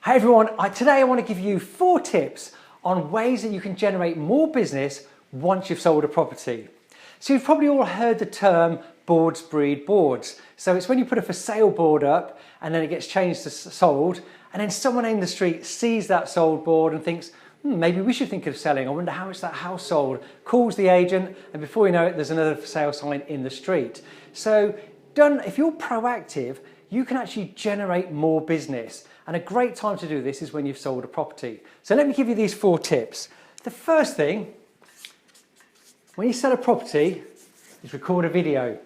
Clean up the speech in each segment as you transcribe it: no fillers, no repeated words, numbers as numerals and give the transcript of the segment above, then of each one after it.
Hi everyone, today I want to give you 4 tips on ways that you can generate more business once you've sold a property. So you've probably all heard the term boards breed boards. So it's when you put a for sale board up and then it gets changed to sold, and then someone in the street sees that sold board and thinks, maybe we should think of selling. I wonder how much that house sold. Calls the agent, and before you know it, there's another for sale sign in the street. So if you're proactive, you can actually generate more business. And a great time to do this is when you've sold a property. So let me give you these 4 tips. The first thing, when you sell a property, is record a video.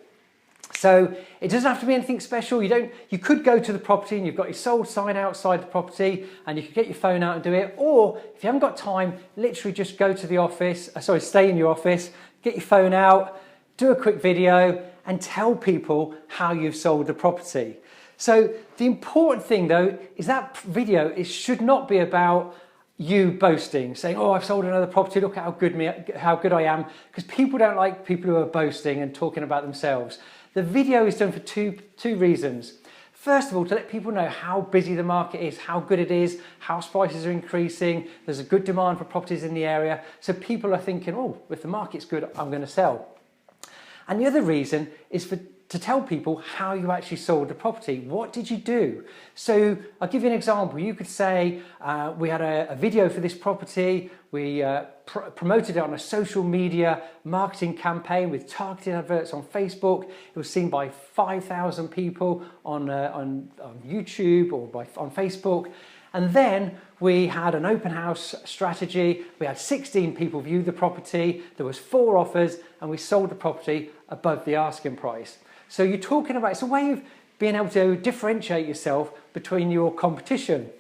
So it doesn't have to be anything special. You could go to the property and you've got your sold sign outside the property and you could get your phone out and do it. Or if you haven't got time, literally just go to the office, stay in your office, get your phone out, do a quick video and tell people how you've sold the property. So the important thing though is that video, it should not be about you boasting, saying, oh, I've sold another property, look at how good I am, because people don't like people who are boasting and talking about themselves. The video is done for two reasons. First of all, to let people know how busy the market is, how good it is, house prices are increasing, there's a good demand for properties in the area, so people are thinking, oh, if the market's good, I'm going to sell. And the other reason is to tell people how you actually sold the property. What did you do? So I'll give you an example. You could say, we had a video for this property. We promoted it on a social media marketing campaign with targeted adverts on Facebook. It was seen by 5,000 people on YouTube or on Facebook. And then we had an open house strategy. We had 16 people view the property. There was 4 offers and we sold the property above the asking price. So you're talking about, it's a way of being able to differentiate yourself between your competition.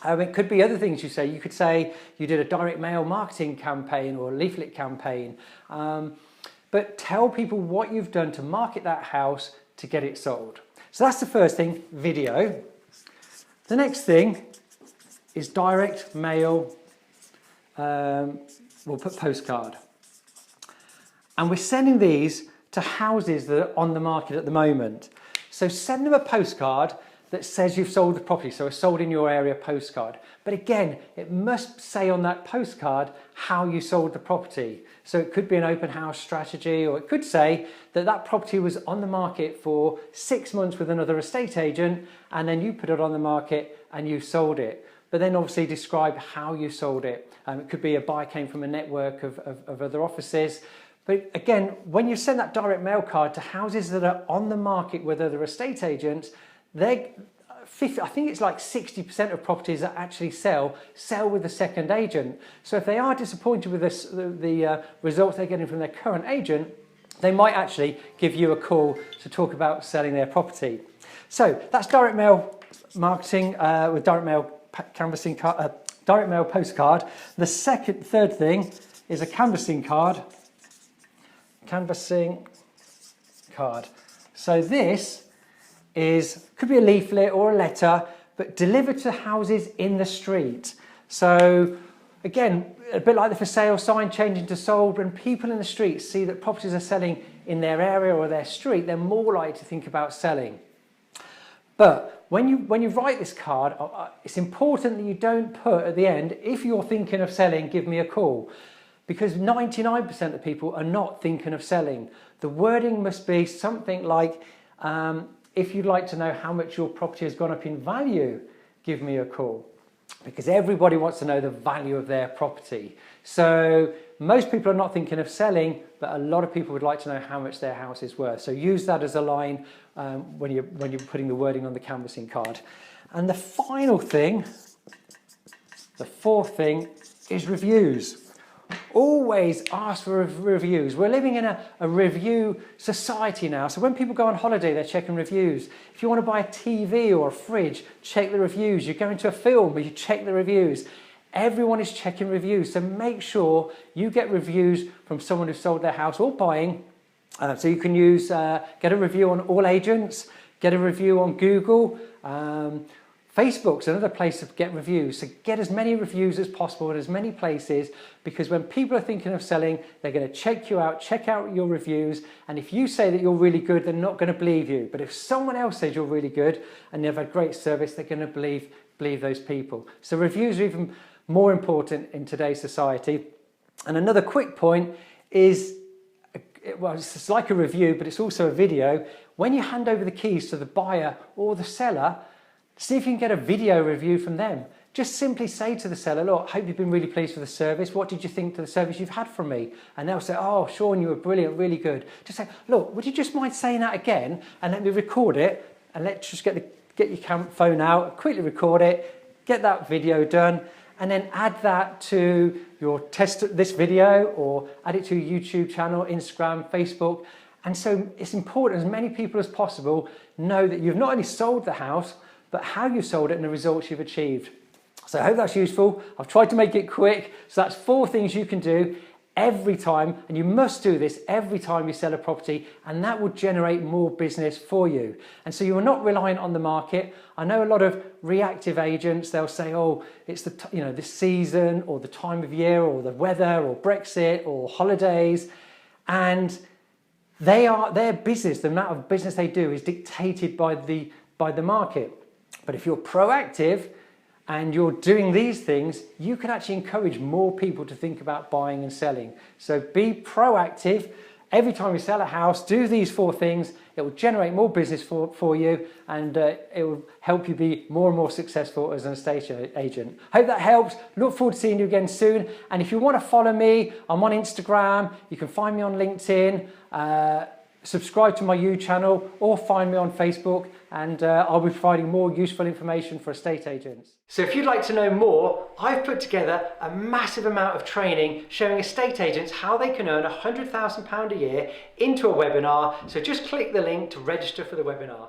It could be other things you say. You could say you did a direct mail marketing campaign or a leaflet campaign. But tell people what you've done to market that house to get it sold. So that's the first thing, video. The next thing is direct mail, we'll put postcard. And we're sending these to houses that are on the market at the moment. So send them a postcard that says you've sold the property, so a sold in your area postcard. But again, it must say on that postcard how you sold the property. So it could be an open house strategy, or it could say that that property was on the market for 6 months with another estate agent, and then you put it on the market and you sold it. But then obviously describe how you sold it. It could be a buyer came from a network of other offices. But again, when you send that direct mail card to houses that are on the market with other estate agents, I think it's like 60% of properties that actually sell with a second agent. So if they are disappointed with the results they're getting from their current agent, they might actually give you a call to talk about selling their property. So that's direct mail marketing with direct mail canvassing card, direct mail postcard. The third thing is a canvassing card. Canvassing card. So this could be a leaflet or a letter, but delivered to houses in the street. So again, a bit like the for sale sign changing to sold. When people in the street see that properties are selling in their area or their street, they're more likely to think about selling. But when you write this card, it's important that you don't put at the end, if you're thinking of selling, give me a call. Because 99% of people are not thinking of selling. The wording must be something like, if you'd like to know how much your property has gone up in value, give me a call. Because everybody wants to know the value of their property. So most people are not thinking of selling, but a lot of people would like to know how much their house is worth. So use that as a line when you're putting the wording on the canvassing card. And the final thing, the 4th thing, is reviews. Always ask for reviews. We're living in a review society now. So when people go on holiday, they're checking reviews. If you want to buy a TV or a fridge, check the reviews. You go into a film, but you check the reviews. Everyone is checking reviews. So make sure you get reviews from someone who sold their house or buying. So you can get a review on All Agents, get a review on Google. Facebook's another place to get reviews, so get as many reviews as possible at as many places, because when people are thinking of selling, they're going to check you out, check out your reviews, and if you say that you're really good, they're not going to believe you. But if someone else says you're really good and you've had great service, they're going to believe believe those people. So reviews are even more important in today's society. And another quick point is, well, it's like a review, but it's also a video. When you hand over the keys to the buyer or the seller, see if you can get a video review from them. Just simply say to the seller, look, I hope you've been really pleased with the service. What did you think to the service you've had from me? And they'll say, oh, Sean, you were brilliant, really good. Just say, look, would you just mind saying that again and let me record it? And let's just get your phone out, quickly record it, get that video done, and then add that to your this video, or add it to your YouTube channel, Instagram, Facebook. And so it's important as many people as possible know that you've not only sold the house, but how you sold it and the results you've achieved. So I hope that's useful. I've tried to make it quick. So that's 4 things you can do every time, and you must do this every time you sell a property, and that will generate more business for you. And so you are not reliant on the market. I know a lot of reactive agents, they'll say, oh, it's this season or the time of year or the weather or Brexit or holidays, and their business, the amount of business they do is dictated by the market. But if you're proactive and you're doing these things, you can actually encourage more people to think about buying and selling. So be proactive. Every time you sell a house, do these 4 things. It will generate more business for you, and it will help you be more and more successful as an estate agent. Hope that helps. Look forward to seeing you again soon. And if you want to follow me, I'm on Instagram. You can find me on LinkedIn. Subscribe to my YouTube channel or find me on Facebook, and I'll be providing more useful information for estate agents. So if you'd like to know more, I've put together a massive amount of training showing estate agents how they can earn £100,000 a year into a webinar. So just click the link to register for the webinar.